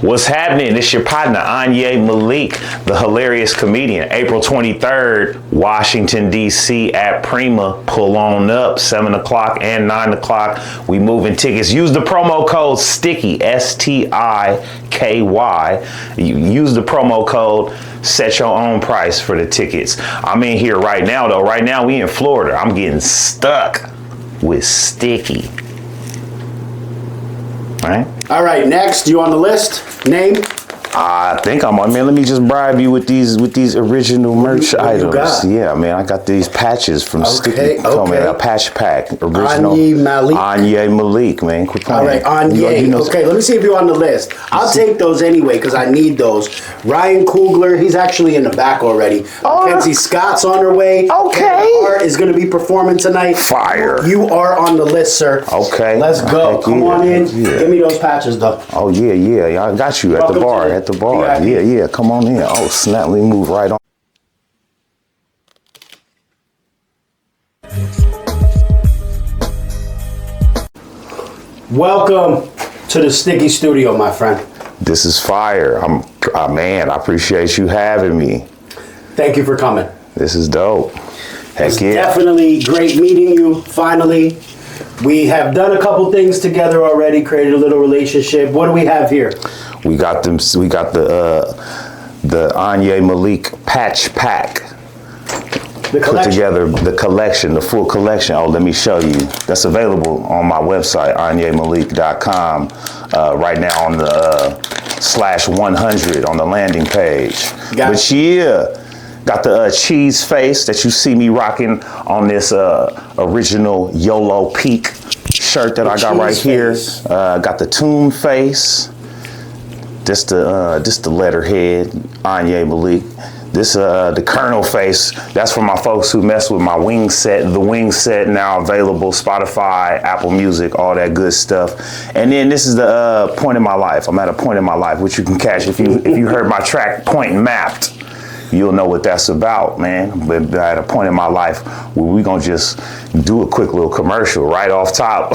What's happening? It's your partner, Anyi Malik, the hilarious comedian. April 23rd, Washington, D.C. at Prima. Pull on up, 7 o'clock and 9 o'clock. We moving tickets. Use the promo code STIKY, STIKY. Use the promo code. Set your own price for the tickets. I'm in here right now, though. Right now, we in Florida. I'm getting stuck with Sticky. All right, next, you on the list? Name? I think I'm on. Man, let me just bribe you with these original merch items. Yeah, man, I got these patches from Sticky. Told me a patch pack. Original. Anyi Malik. Anyi Malik, man. Quit playing. All right, Anyi. Okay, let me see if you're on the list. I'll take those anyway because I need those. Ryan Coogler, he's actually in the back already. Mackenzie Scott's on her way. Okay. Art is going to be performing tonight. Fire. You are on the list, sir. Okay. Let's go. Come on in. Give me those patches, though. Oh, yeah. I got you at the bar. At the bar. Yeah. Come on in. Oh, snap. Let me move right on. Welcome to the Sticky Studio, my friend. This is fire. Man, I appreciate you having me. Thank you for coming. This is dope. Heck yeah. Definitely great meeting you, finally. We have done a couple things together already, created a little relationship. What do we have here? We got them. We got the Anyi Malik patch pack. The collection. Put together the collection, the full collection. Oh, let me show you. That's available on my website, anyimalik.com. Right now on the /100 on the landing page. But yeah, got the cheese face that you see me rocking on this original YOLO Peak shirt that I got right here. Got the tomb face. This the letterhead, Anyi Malik. This the Colonel face. That's for my folks who mess with my wing set. The wing set now available, Spotify, Apple Music, all that good stuff. And then this is the point in my life. I'm at a point in my life, which you can catch if you heard my track Point Mapped. You'll know what that's about, man. But at a point in my life where we gonna just do a quick little commercial right off top.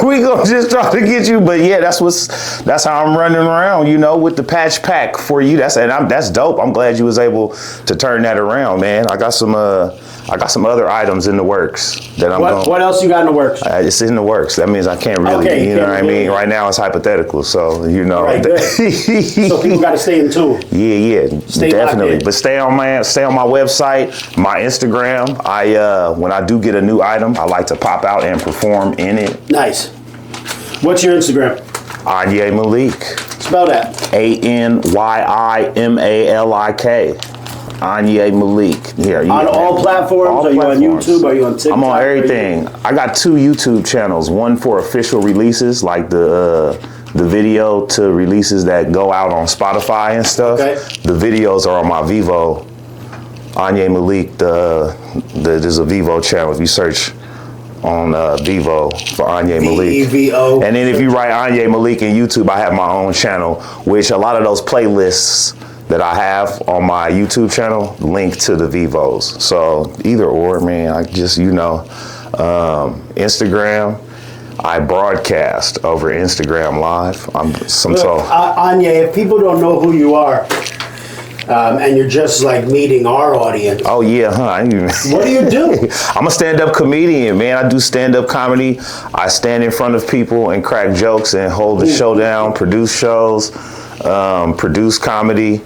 We gonna just try to get you, but yeah, that's how I'm running around, with the patch pack for you. That's dope. I'm glad you was able to turn that around, man. I got some other items in the works that I'm going. What else you got in the works? It's in the works. That means I can't really, you know what I mean? Right now it's hypothetical, so All right, good. So people got to stay in tune. Yeah, definitely. But stay on my website, my Instagram. When I do get a new item, I like to pop out and perform in it. Nice. What's your Instagram? Anyi Malik. Spell that. ANYIMALIK. Anyi Malik. Here. On all platforms? Are you on YouTube? Are you on TikTok? I'm on everything. I got 2 YouTube channels. One for official releases, like the video to releases that go out on Spotify and stuff. Okay. The videos are on my Vivo. Anyi Malik. There's a Vivo channel. If you search on Vivo for Anyi Malik. VEVO. And then if you write Anyi Malik in YouTube, I have my own channel, which a lot of those playlists that I have on my YouTube channel link to the Vivos. So either or, man, I just, Instagram, I broadcast over Instagram Live. Anyi, if people don't know who you are, and you're just like meeting our audience. Oh yeah, huh? What do you do? I'm a stand-up comedian, man. I do stand-up comedy. I stand in front of people and crack jokes and hold the show down, produce shows, produce comedy.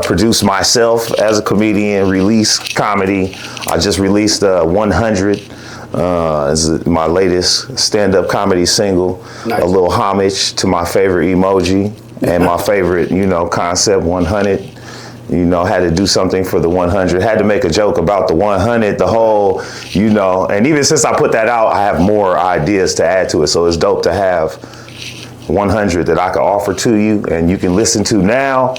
Produce myself as a comedian, release comedy. I just released 100 is my latest stand-up comedy single. Nice. A little homage to my favorite emoji and my favorite, concept 100. Had to do something for the 100. Had to make a joke about the 100, the whole, and even since I put that out, I have more ideas to add to it. So it's dope to have 100 that I can offer to you and you can listen to now.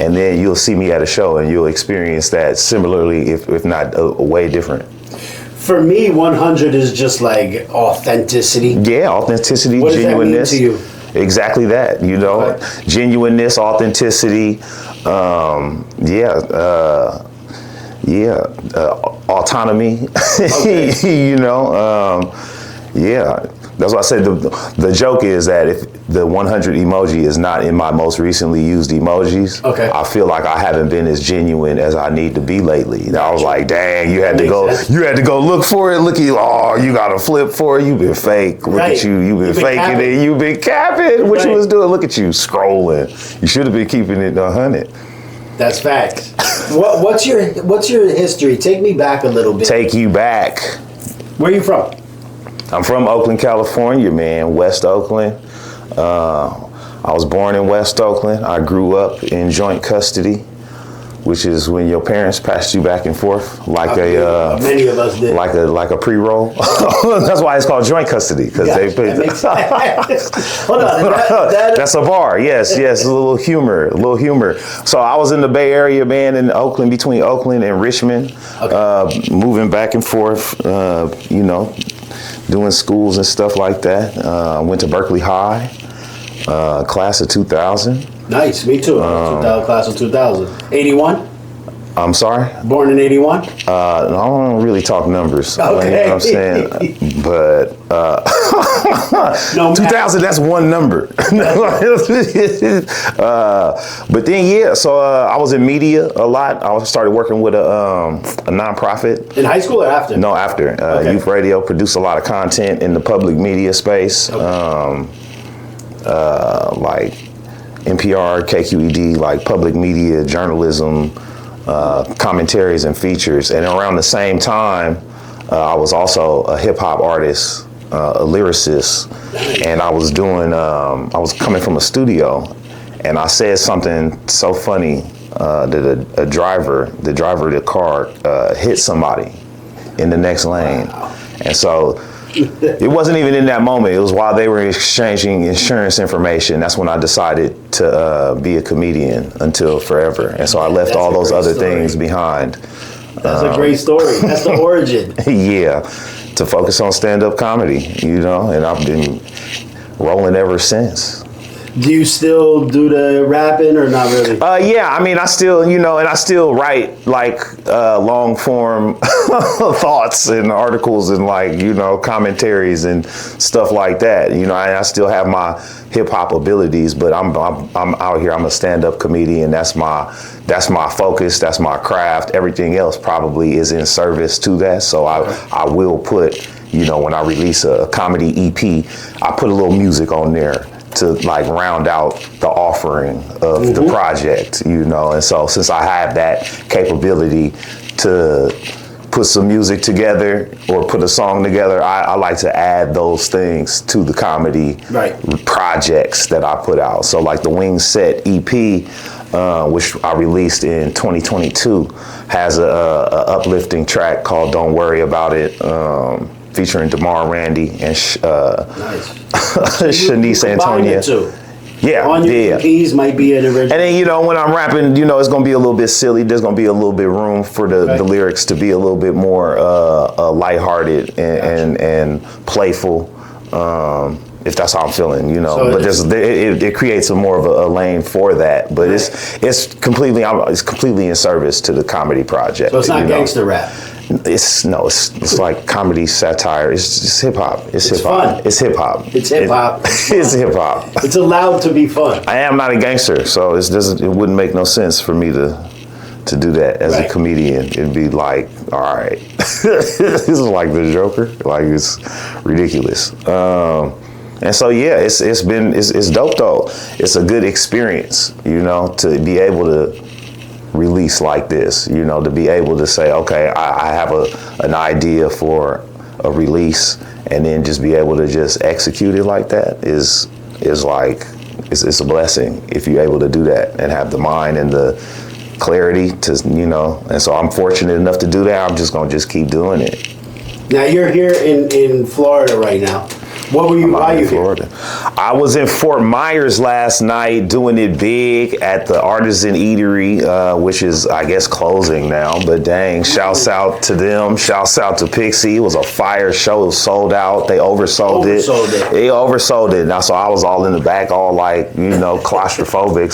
And then you'll see me at a show and you'll experience that similarly, if not way different. For me, 100 is just like authenticity. Yeah, authenticity, what genuineness. What does that mean to you? Exactly that, Okay. Genuineness, authenticity, autonomy, okay. That's why I said the joke is that if the 100 emoji is not in my most recently used emojis, okay, I feel like I haven't been as genuine as I need to be lately. I was like, dang, you had to go look for it. Look at you, oh, you got to flip for it. You've been fake. Look at you, you've been faking capping. It. You've been capping. What you was doing? Look at you scrolling. You should have been keeping it 100. That's facts. What's your history? Take me back a little bit. Take you back. Where are you from? I'm from Oakland, California, man. West Oakland. I was born in West Oakland. I grew up in joint custody, which is when your parents passed you back and forth like many of us did. like a pre-roll. That's why it's called joint custody, because they put. Hold on, that's a bar. Yes, a little humor. So I was in the Bay Area, man, in Oakland, between Oakland and Richmond, moving back and forth. Doing schools and stuff like that. Went to Berkeley High, class of 2000. Nice, me too. Class of 2000. 81? I'm sorry? Born in 81? I don't really talk numbers. Okay. You know what I'm saying? But no 2000, that's one number. But then, so I was in media a lot. I started working with a nonprofit. In high school or after? No, after. Youth radio, produced a lot of content in the public media space. Like NPR, KQED, like public media, journalism, commentaries and features. And around the same time, I was also a hip hop artist, a lyricist, and I was coming from a studio, and I said something so funny that the driver of the car hit somebody in the next lane. Wow. And so it wasn't even in that moment. It was while they were exchanging insurance information. That's when I decided to be a comedian until forever. And so I left all those other things behind. That's a great story. That's the origin. Yeah, to focus on stand-up comedy, and I've been rolling ever since. Do you still do the rapping or not really? Yeah, I mean, I still, and I still write like long form thoughts and articles and commentaries and stuff like that. I still have my hip hop abilities, but I'm out here. I'm a stand-up comedian. That's my focus. That's my craft. Everything else probably is in service to that. So I will put, when I release a comedy EP, I put a little music on there to round out the offering of the project, and so since I have that capability to put some music together or put a song together, I like to add those things to the comedy projects that I put out. So like the Wings Set EP, which I released in 2022, has a uplifting track called Don't Worry About It, featuring DeMar Randy and Shanice Antonia. Yeah, on your EPs might be an original. And then, when I'm rapping, it's going to be a little bit silly. There's going to be a little bit room for the lyrics to be a little bit more lighthearted and playful, if that's how I'm feeling, So but it creates more of a lane for that. But it's completely in service to the comedy project. So it's not gangster rap. It's like comedy satire. It's hip hop. It's hip hop. It's hip hop. It's hip hop. It's hip hop. It's allowed to be fun. I am not a gangster, so it wouldn't make no sense for me to do that as a comedian. It'd be like, all right, this is like the Joker. Like, it's ridiculous. And so it's dope though. It's a good experience, to be able to release like this, to be able to say, okay, I have an idea for a release, and then just be able to just execute it like that is like, it's a blessing if you're able to do that and have the mind and the clarity to, and so I'm fortunate enough to do that. I'm just going to keep doing it. Now you're here in Florida right now. What were you? Why are you Florida? Here? I was in Fort Myers last night doing it big at the Artisan Eatery, which is, I guess, closing now. But dang, shouts out to them. Shouts out to Pixie. It was a fire show. It was sold out. They oversold it. They oversold it. Now, so I was all in the back, all claustrophobic.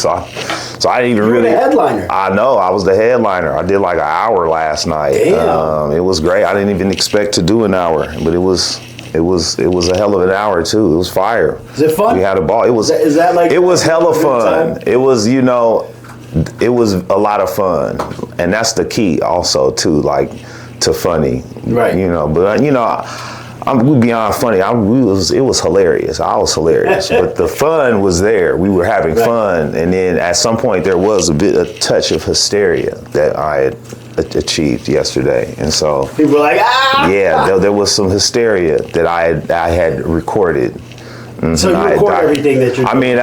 So I didn't even really. You were the headliner. I know. I was the headliner. I did like an hour last night. Damn. It was great. I didn't even expect to do an hour, but it was It was a hell of an hour too. It was fire. Is it fun? We had a ball. It was. Is that like? It was hella a good fun. time? It was, it was a lot of fun, and that's the key also too, like to funny. Right. But we beyond funny. It was hilarious. I was hilarious, but the fun was there. We were having fun, and then at some point there was a touch of hysteria that I had achieved yesterday, and so People were like, ah! yeah, there was some hysteria that I had recorded. So you record everything that you're doing?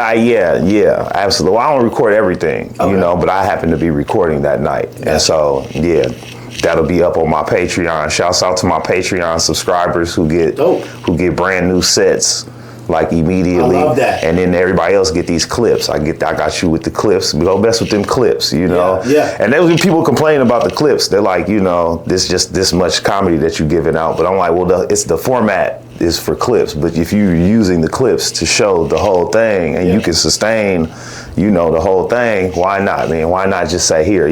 Yeah, absolutely. Well, I don't record everything, but I happen to be recording that night, and so that'll be up on my Patreon. Shouts out to my Patreon subscribers who get brand new sets like immediately. I love that. And then everybody else get these clips. I got you with the clips. We go best with them clips, Yeah. And there was people complain about the clips. They're like, this just this much comedy that you're giving out. But I'm like, well, it's the format is for clips. But if you're using the clips to show the whole thing and you can sustain, the whole thing, why not, man? Why not just say, here,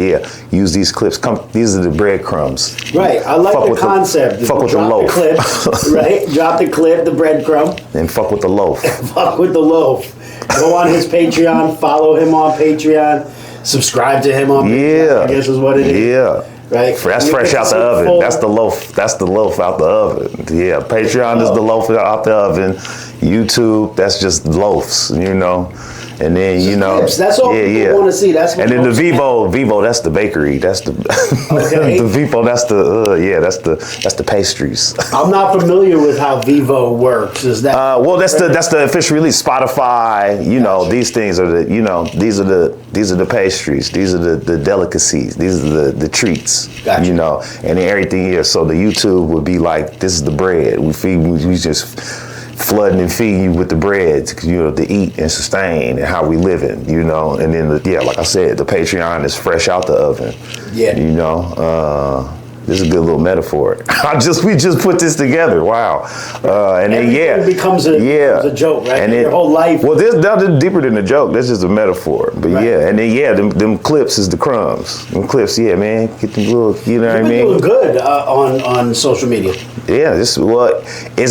use these clips. These are the breadcrumbs. Right. I like the concept. Fuck with the loaf. Drop the clip, right? Drop the clip, the breadcrumb. And fuck with the loaf. Fuck with the loaf. Go on his Patreon, follow him on Patreon, subscribe to him on Patreon, I guess is what it is. Yeah. Right? That's fresh out the oven. That's the loaf. That's the loaf out the oven. Yeah. Patreon is the loaf out the oven. YouTube, that's just loaves, And then clips. That's all people want to see. That's what. And then the Vivo, that's the bakery. That's the the Vivo. That's the pastries. I'm not familiar with how Vivo works. Is that? Well, that's the official release. Spotify. These things are these are the pastries. These are the delicacies. These are the treats. Gotcha. And then everything here. So the YouTube would be like, this is the bread. We just flooding and feeding you with the bread, to eat and sustain and how we living, and then like I said, the Patreon is fresh out the oven. Yeah. This is a good little metaphor. We just put this together. Wow. And everything then becomes a joke, right? And your whole life. Well, this is deeper than a joke. That's just a metaphor. But and then them clips is the crumbs. Them clips, man, get them little, what I mean? You've been doing good on social media. Yeah, it's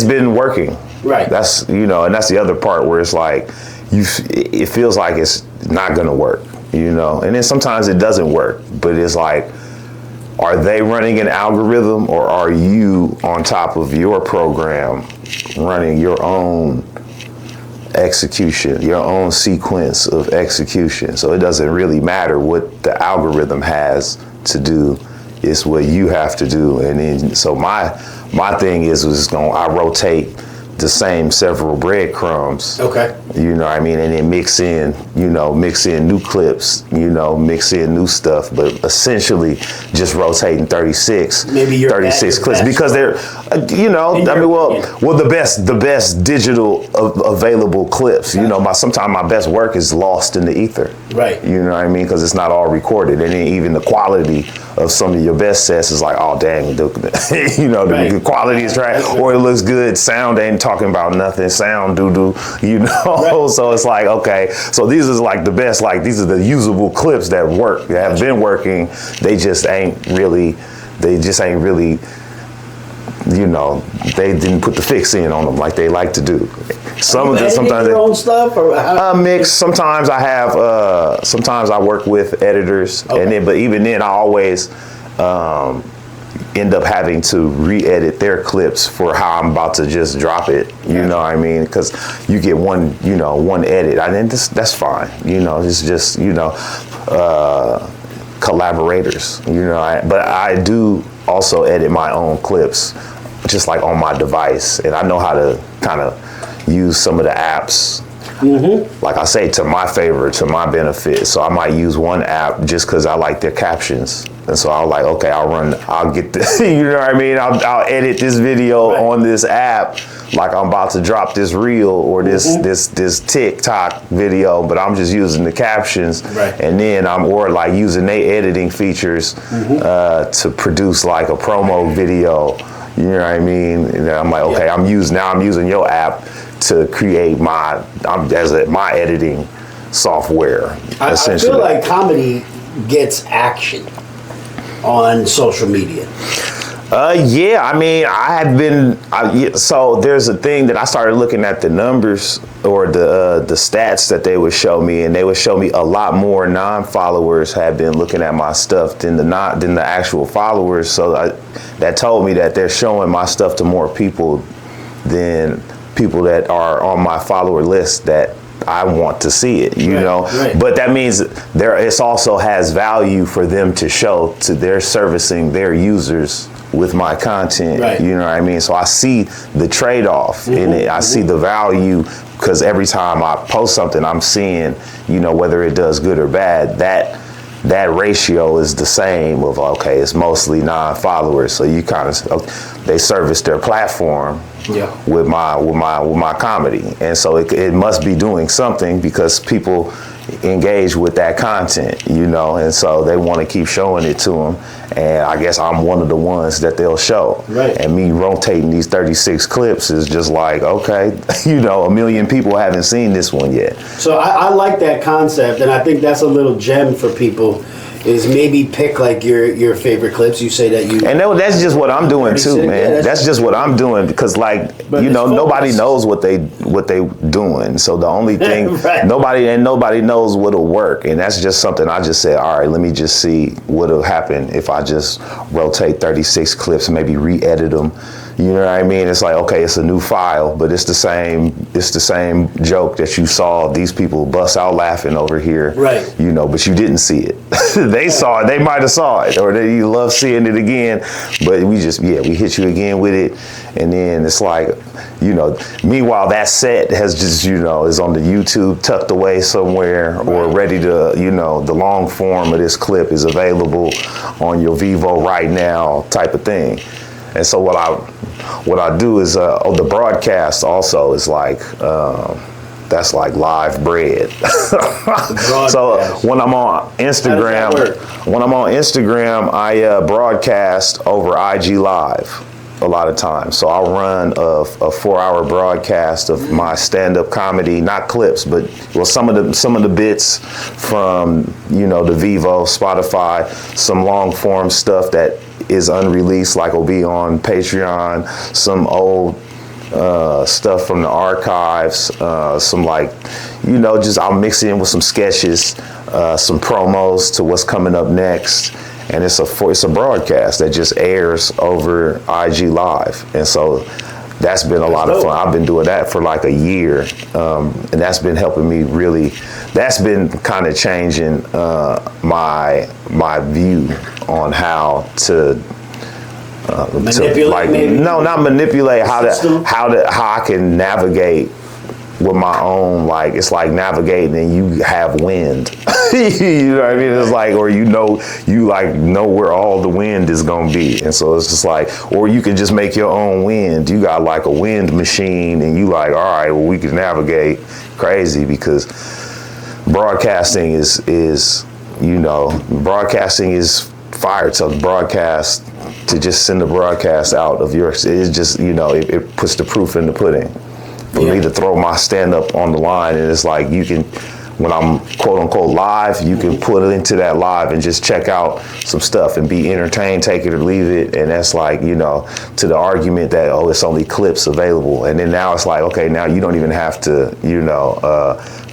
been working. Right. That's and that's the other part where it's like it feels like it's not gonna work, and then sometimes it doesn't work, but it's like, are they running an algorithm, or are you on top of your program running your own execution, your own sequence of execution? So it doesn't really matter what the algorithm has to do, it's what you have to do. And then so my thing is I rotate the same several breadcrumbs. Okay. And then mix in new clips, mix in new stuff, but essentially just rotating 36 clips because they're, the best digital available clips. Sometimes my best work is lost in the ether. Right. Because it's not all recorded, and then even the quality of some of your best sets is like, oh dang, the quality is right, or it looks good, sound ain't talking about nothing, sound doo-doo, right. So it's like, okay, so these is like the best, like these are the usable clips that work, that have been working, they just ain't really, they didn't put the fix in on them like they like to do. Some of them, sometimes your own stuff, or mix. Sometimes I have. Sometimes I work with editors, but even then, I always end up having to re-edit their clips for how I'm about to just drop it. You know what I mean? Because you get one edit, and then that's fine. It's just collaborators. But I do also edit my own clips, just like on my device, and I know how to kind of use some of the apps, like I say, to my favor, to my benefit. So I might use one app just because I like their captions, and so I'll like, okay, I'll get the, I'll edit this video on this app, like I'm about to drop this reel or this TikTok video, but I'm just using the captions, and then I'm like using their editing features to produce like a promo video. You know what I mean? And I'm like, okay, I'm using your app to create my editing software. I feel like comedy gets action on social media. Yeah, I mean, so there's a thing that I started looking at the numbers or the stats that they would show me, and they would show me a lot more non-followers have been looking at my stuff than the actual followers. So that told me that they're showing my stuff to more people than people that are on my follower list that I want to see it, you know. Right. But that means it also has value for them to show to their servicing their users with my content, right. You know what I mean? So I see the trade-off in it. I see the value because every time I post something, I'm seeing, you know, whether it does good or bad, that ratio is the same of, okay, it's mostly non-followers. So you kind of, they service their platform with my comedy. And so it must be doing something because people engage with that content, you know, and so they want to keep showing it to them. And I guess I'm one of the ones that they'll show. Right. And me rotating these 36 clips is just like, okay, you know, 1 million people haven't seen this one yet. So I like that concept, and I think that's a little gem for people. Is maybe pick like your favorite clips. You say that you and that's just what I'm doing too, man. Yeah, that's just what I'm doing because, like, you know, nobody knows what they doing. So the only thing right. nobody knows what'll work, and that's just something I just said. All right, let me just see what'll happen if I just rotate 36 clips, maybe re-edit them. You know what I mean? It's like, okay, it's a new file, but it's the same joke that you saw these people bust out laughing over here. Right. You know, but you didn't see it. They saw it, they might have saw it, or they love seeing it again. But we hit you again with it. And then it's like, you know, meanwhile that set has just, you know, is on the YouTube tucked away somewhere or ready to, you know, the long form of this clip is available on your Vivo right now type of thing. And so what I do is the broadcast also is like that's like live bread. So when I'm on Instagram, I broadcast over IG Live a lot of times. So I'll run a 4-hour broadcast of my stand-up comedy, not clips, but some of the bits from, you know, the Vivo, Spotify, some long form stuff that is unreleased, like will be on Patreon, some old stuff from the archives, some, like, you know, just I'll mix it in with some sketches, some promos to what's coming up next. And it's a broadcast that just airs over IG Live. And so that's been a lot of fun. I've been doing that for like a year. And that's been helping me really, that's been kind of changing my view on how to manipulate, maybe? No, not manipulate, how I can navigate with my own, like, it's like navigating and you have wind. You know what I mean? It's like, or you know where all the wind is gonna be. And so it's just like, or you can just make your own wind. You got like a wind machine and you like, all right, well, we can navigate crazy because broadcasting is you know, broadcasting is fire to broadcast, to just send the broadcast out of your, it's just, you know, it puts the proof in the pudding. For me to throw my stand-up on the line, and it's like you can, when I'm quote-unquote live, you can put it into that live and just check out some stuff and be entertained, take it or leave it. And that's like, you know, to the argument that, oh, it's only clips available. And then now it's like, okay, now you don't even have to, you know,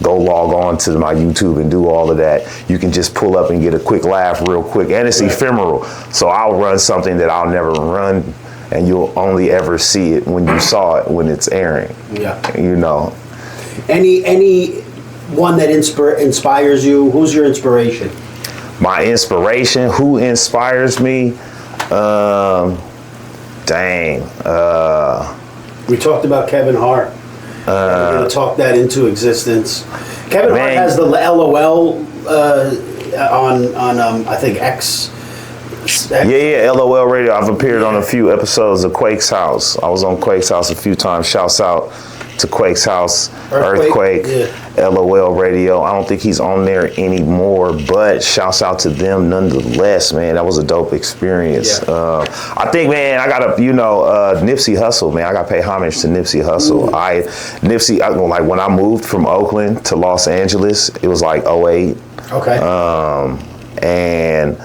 go log on to my YouTube and do all of that. You can just pull up and get a quick laugh real quick. And it's ephemeral. So I'll run something that I'll never run, and you'll only ever see it when you saw it when it's airing. Yeah. You know. Any one that inspires you? Who's your inspiration? My inspiration? Who inspires me? We talked about Kevin Hart. We're going to talk that into existence. Kevin Hart has the LOL on I think X. Yeah, LOL Radio. I've appeared on a few episodes of Quake's House. I was on Quake's House a few times. Shouts out to Quake's House, Earthquake, LOL Radio. I don't think he's on there anymore, but shouts out to them nonetheless, man. That was a dope experience. Yeah. I think, man, I gotta, you know, Nipsey Hussle, man. I gotta pay homage to Nipsey Hussle. Like when I moved from Oakland to Los Angeles, it was like 2008. Okay. And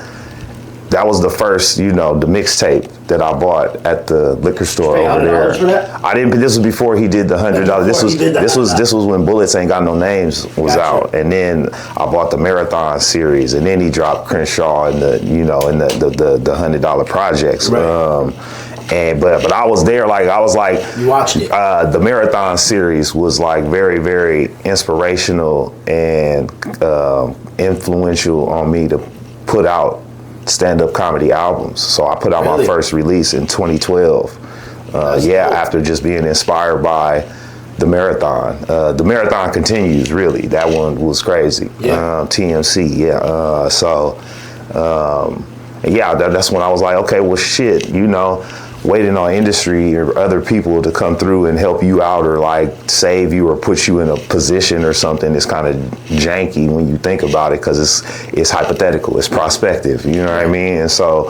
that was the first, the mixtape that I bought at the liquor store over there. For that? I didn't. This was before he did the $100. This was when Bullets Ain't Got No Names was out, and then I bought the Marathon series, and then he dropped Crenshaw and the $100 projects. Right. But I was there, you watched it. The Marathon series was like very, very inspirational and influential on me to put out stand-up comedy albums. So I put out my first release in 2012. After just being inspired by the Marathon. The Marathon continues, really. That one was crazy. Yeah. TMC, yeah. That's when I was like, okay, well, shit, waiting on industry or other people to come through and help you out or like save you or put you in a position or something is kind of janky when you think about it, because it's hypothetical, it's prospective, you know what I mean? And so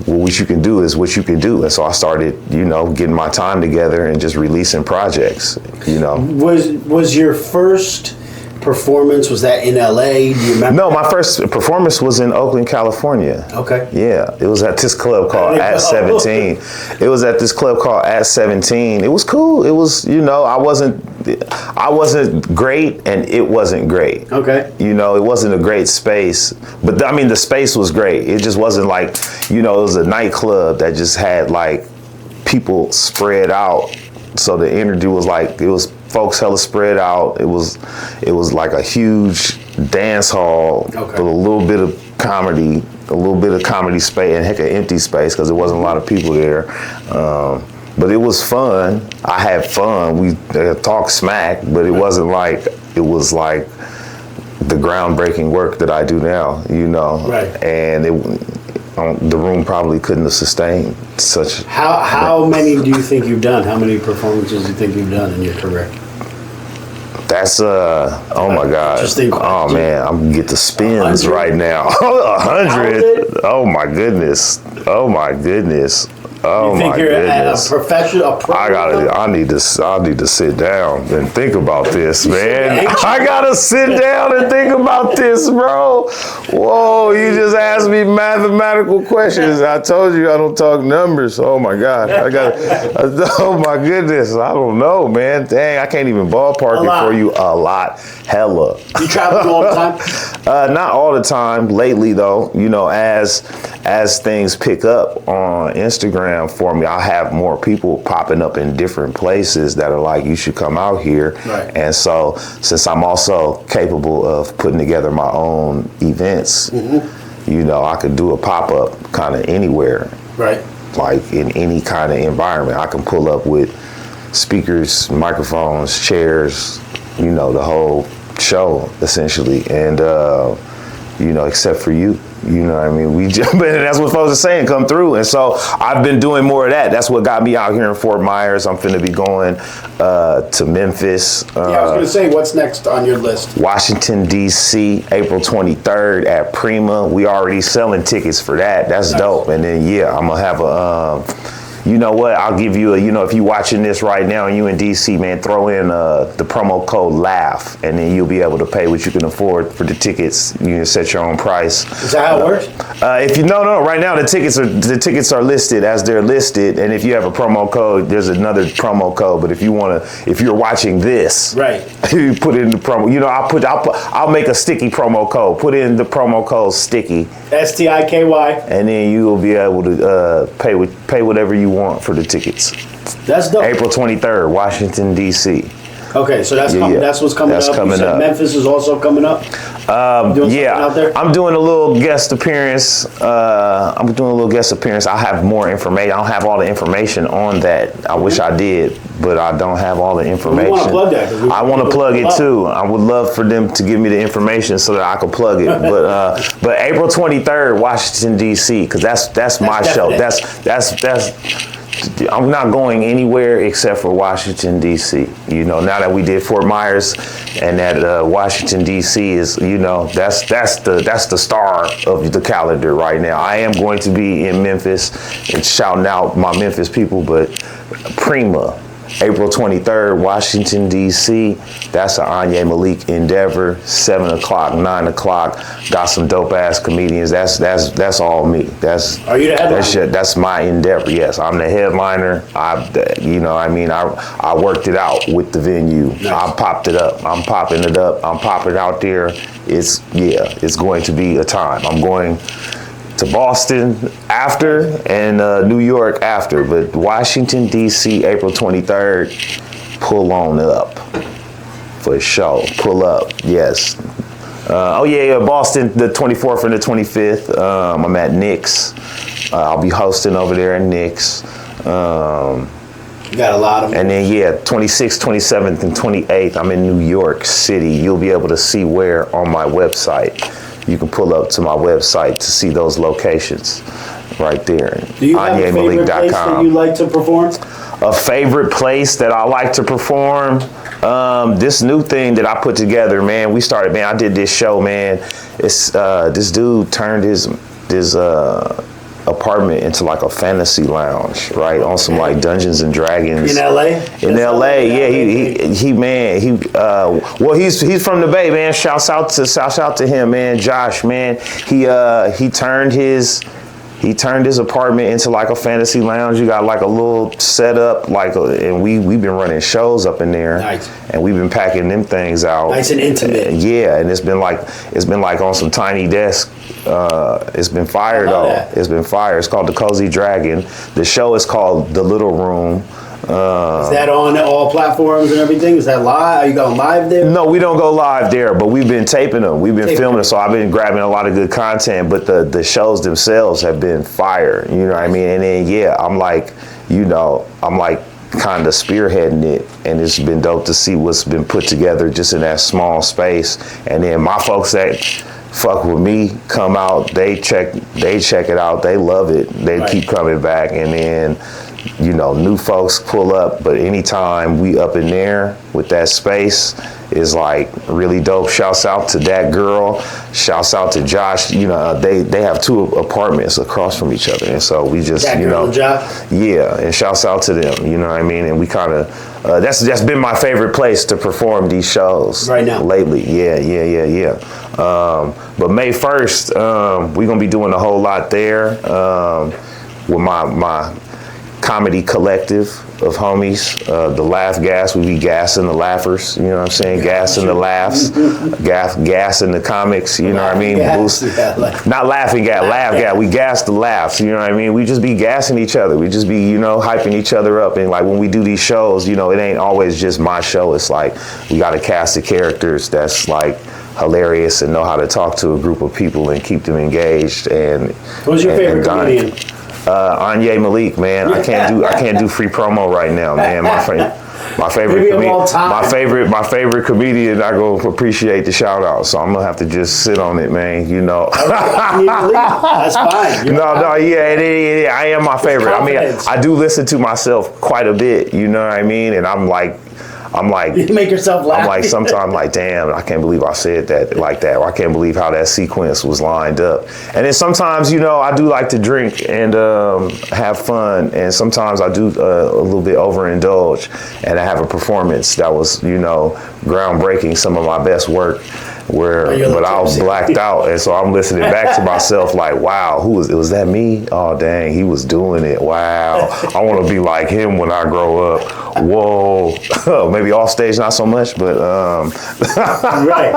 what you can do is what you can do. And so I started, getting my time together and just releasing projects, Was your first performance, was that in LA? Do you remember? No, my first performance was in Oakland, California. Okay. Yeah, it was at this club called At 17. It was at this club called At 17. It was cool. It was, I wasn't great and it wasn't great. Okay. It wasn't a great space, but the space was great. It just wasn't like, it was a nightclub that just had like people spread out. So the energy was like, it was folks hella spread out. It was like a huge dance hall with a little bit of comedy space and heck, an empty space because there wasn't a lot of people there. But it was fun. I had fun. We talked smack, but it wasn't like it was like the groundbreaking work that I do now. Right. And the room probably couldn't have sustained such. How many do you think you've done? How many performances do you think you've done in your career? That's oh my God. Oh man, I'm gonna get the spins 100? Right now. 100. Oh my goodness. Oh my goodness. Oh you think my you're goodness. A professional, a pro? I need to sit down and think about this, man. I gotta sit down and think about this, bro. Whoa, you just asked me mathematical questions. I told you I don't talk numbers. Oh my God. Oh my goodness. I don't know, man. Dang, I can't even ballpark it for you a lot. Hella. You travel all the time? Not all the time. Lately though, as things pick up on Instagram for me, I have more people popping up in different places that are like, you should come out here. Right. And so since I'm also capable of putting together my own events, I could do a pop-up kind of anywhere. Right. Like in any kind of environment. I can pull up with speakers, microphones, chairs, the whole show essentially. And, except for you. You know what I mean? That's what folks are saying, come through. And so I've been doing more of that. That's what got me out here in Fort Myers. I'm finna be going to Memphis. I was gonna say, what's next on your list? Washington, D.C., April 23rd at Prima. We already selling tickets for that. That's nice. Dope. And then, I'm gonna have a... you know what? I'll give you if you're watching this right now and you in DC, man, throw in the promo code LAUGH, and then you'll be able to pay what you can afford for the tickets. You can set your own price. Is that how it works? Right now the tickets are listed as they're listed, and if you have a promo code, there's another promo code. But if you're watching this, right, you put in the promo. I'll make a sticky promo code. Put in the promo code STIKY, STIKY, and then you will be able to pay whatever you want for the tickets. That's dope. April 23rd, Washington, D.C. Okay, so that's what's coming up. Coming up. Memphis is also coming up. Out there? I'm doing a little guest appearance. I have more information. I don't have all the information on that. I wish I did, but I don't have all the information. We want to plug that. I want to plug it too. I would love for them to give me the information so that I can plug it. But April 23rd, Washington D.C. because that's my show. That's I'm not going anywhere except for Washington D.C. Now that we did Fort Myers, and that Washington D.C. is, that's the star of the calendar right now. I am going to be in Memphis and shouting out my Memphis people, but Prima April 23rd, Washington, D.C. That's an Anyi Malik endeavor. 7 o'clock, 9 o'clock. Got some dope ass comedians. That's all me. Are you the headliner? That's my endeavor. Yes, I'm the headliner. I worked it out with the venue. Nice. I popped it up. I'm popping it up. I'm popping out there. It's going to be a time. I'm going to Boston after and New York after, but Washington, D.C., April 23rd, pull on up for sure. Pull up, yes. Boston, the 24th and the 25th. I'm at Nick's. I'll be hosting over there at Nick's. You got a lot of them. And then, 26th, 27th, and 28th, I'm in New York City. You'll be able to see where on my website. You can pull up to my website to see those locations right there. Do you have a favorite place that you like to perform? A favorite place that I like to perform? This new thing that I put together, man, I did this show, man. It's this dude turned his apartment into like a fantasy lounge, right? On some like Dungeons and Dragons. In LA? In LA, yeah. He's from the Bay, man. Shouts out to him, man. Josh, man. He turned his apartment into like a fantasy lounge. You got like a little setup, and we've been running shows up in there. Nice. And we've been packing them things out. Nice and intimate. Yeah, and it's been like on some tiny desk. It's been fire though. It's been fire. It's called The Cozy Dragon. The show is called The Little Room. Is that on all platforms and everything? Is that live? Are you going live there? No, we don't go live there, but we've been taping them. We've been filming them, so I've been grabbing a lot of good content, but the shows themselves have been fire. You know what I mean? And then, I'm like kind of spearheading it, and it's been dope to see what's been put together just in that small space. And then my folks that fuck with me come out, they check it out, they love it, they keep coming back, and then new folks pull up. But anytime we up in there with that space is like really dope. Shouts out to that girl, shouts out to Josh. They have 2 apartments across from each other, and so we just that girl, Josh? Yeah, and shouts out to them, you know what I mean? And we kind of that's been my favorite place to perform these shows right now lately. Yeah. But May 1st, we're gonna be doing a whole lot there with my comedy collective of homies, the Laugh Gas. We be gassing the laughers, you know what I'm saying? Gassing the laughs, gassing the comics, you know what I mean? Not laughing gas, laugh gas. We gas the laughs, you know what I mean? We just be gassing each other. We just be, hyping each other up. And like when we do these shows, it ain't always just my show. It's like we got a cast of characters that's like hilarious and know how to talk to a group of people and keep them engaged. And who's your favorite comedian? Anyi Malik, man. I can't do free promo right now, man. My favorite comedian, I go appreciate the shout out. So I'm gonna have to just sit on it, man. That's fine. I am my favorite. I mean, I do listen to myself quite a bit, you know what I mean? And I'm like, you make yourself laugh. I'm like, sometimes like, damn, I can't believe I said that like that. Or I can't believe how that sequence was lined up. And then sometimes, I do like to drink and have fun. And sometimes I do a little bit overindulge. And I have a performance that was, groundbreaking, some of my best work. But I was blacked out, and so I'm listening back to myself like, wow, was that me? Oh dang, he was doing it. Wow, I want to be like him when I grow up. Whoa, maybe off stage not so much, but right.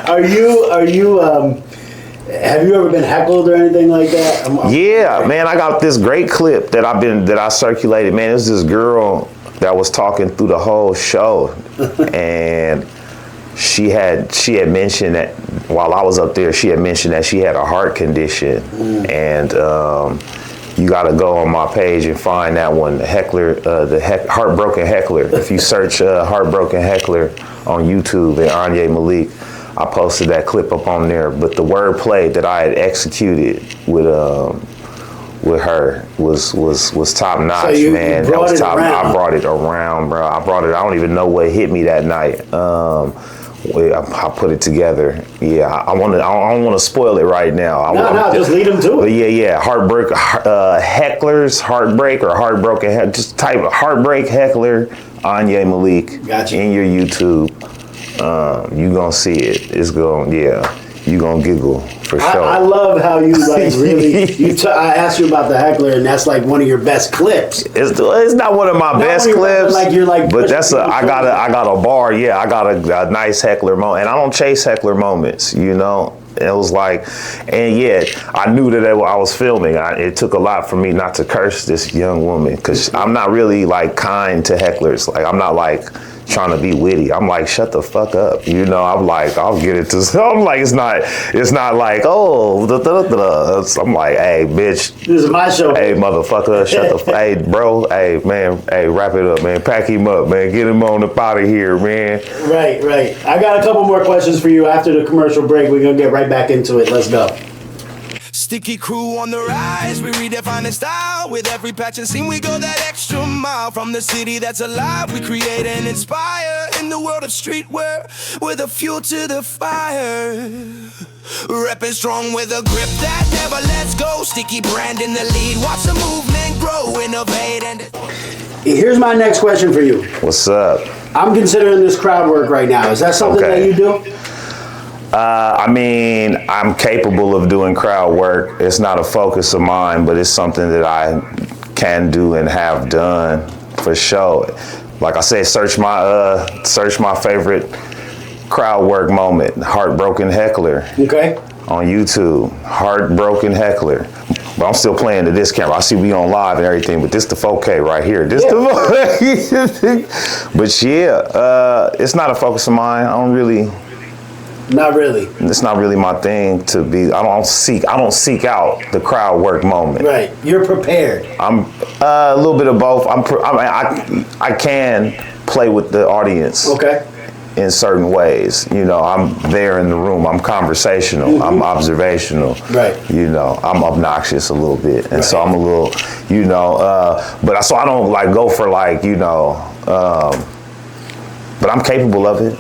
Are you? Have you ever been heckled or anything like that? Yeah, man, I got this great clip that I circulated. Man, it was this girl that was talking through the whole show, and she had mentioned that while I was up there, she had mentioned that she had a heart condition, and you got to go on my page and find that one, the heckler, Heartbroken Heckler. If you search Heartbroken Heckler on YouTube and Anyi Malik, I posted that clip up on there. But the wordplay that I had executed with her was top notch, so man. I brought it around, bro. I don't even know what hit me that night. I put it together. Yeah, I don't want to spoil it right now. No, just lead them to But it. yeah, hecklers, heartbreak or heartbroken. Just type heartbreak heckler Anyi Malik Gotcha. in your YouTube. You gonna see it. It's going, you gonna giggle for sure. I love how you like really. I asked you about the heckler, and that's like one of your best clips. It's not one of my best clips, like you're like. but I got a bar. Yeah, I got a nice heckler moment, and I don't chase heckler moments. You know, it was like, and yet I knew that I was filming. It took a lot for me not to curse this young woman because I'm not really like kind to hecklers. Like I'm not like trying to be witty. I'm like, shut the fuck up. You know, I'm like, I'll get it to, I'm like, it's not like, oh, I'm like, hey, bitch. This is my show. Hey, motherfucker, shut the, hey, bro, hey, man, hey, wrap it up, man. Pack him up, man. Get him on up out of here, man. Right. I got a couple more questions for you after the commercial break. We're going to get right back into it. Let's go. Sticky crew on the rise, we redefine the style. With every patch and scene we go that extra mile. From the city that's alive, we create and inspire. In the world of streetwear, with a fuel to the fire. Reppin' strong with a grip that never lets go. Sticky brand in the lead, watch the movement grow. Innovate and... Here's my next question for you. What's up? I'm considering this crowd work right now. Is that something that you do? I mean, I'm capable of doing crowd work. It's not a focus of mine, but it's something that I can do and have done for sure. Like I said, search my favorite crowd work moment, Heartbroken Heckler. Okay. On YouTube, Heartbroken Heckler. But I'm still playing to this camera. I see we on live and everything, but this the 4K right here. This the But yeah, it's not a focus of mine. I don't really. Not really. It's not really my thing to be. I don't seek out the crowd work moment. Right. You're prepared. I'm a little bit of both. I can play with the audience. Okay. In certain ways, you know, I'm there in the room. I'm conversational. Mm-hmm. I'm observational. Right. You know, I'm obnoxious a little bit, and so I'm a little, you know. But I don't like go for like, you know. But I'm capable of it.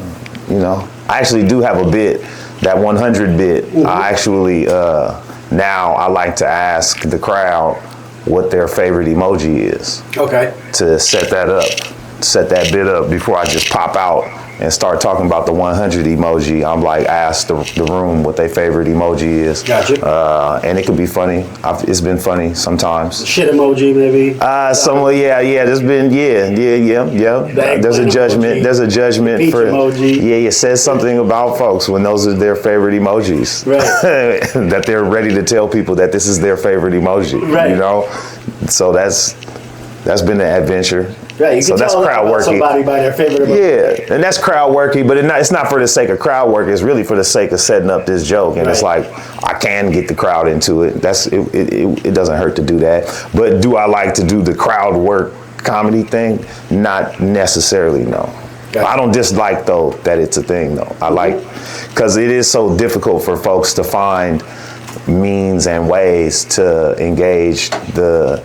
You know. I actually do have a bit, that 100 bit. Mm-hmm. I actually, now I like to ask the crowd what their favorite emoji is. Okay. To set that bit up before I just pop out and start talking about the 100 emoji. I'm like, ask the room what their favorite emoji is. Gotcha. And it could be funny. It's been funny sometimes. Shit emoji, maybe. There's been, yeah. There's a judgment. Emoji. There's a judgment Peach for emoji. Yeah, it says something about folks when those are their favorite emojis. Right. That they're ready to tell people that this is their favorite emoji. Right. You know, so that's been an adventure. Right, you can that's tell crowd worky. Somebody by their favorite emoji. Yeah, and that's crowd worky, but it's not for the sake of crowd work. It's really for the sake of setting up this joke, and It's like I can get the crowd into it. It doesn't hurt to do that. But do I like to do the crowd work comedy thing? Not necessarily, no. Gotcha. I don't dislike though that it's a thing though. I like because it is so difficult for folks to find means and ways to engage the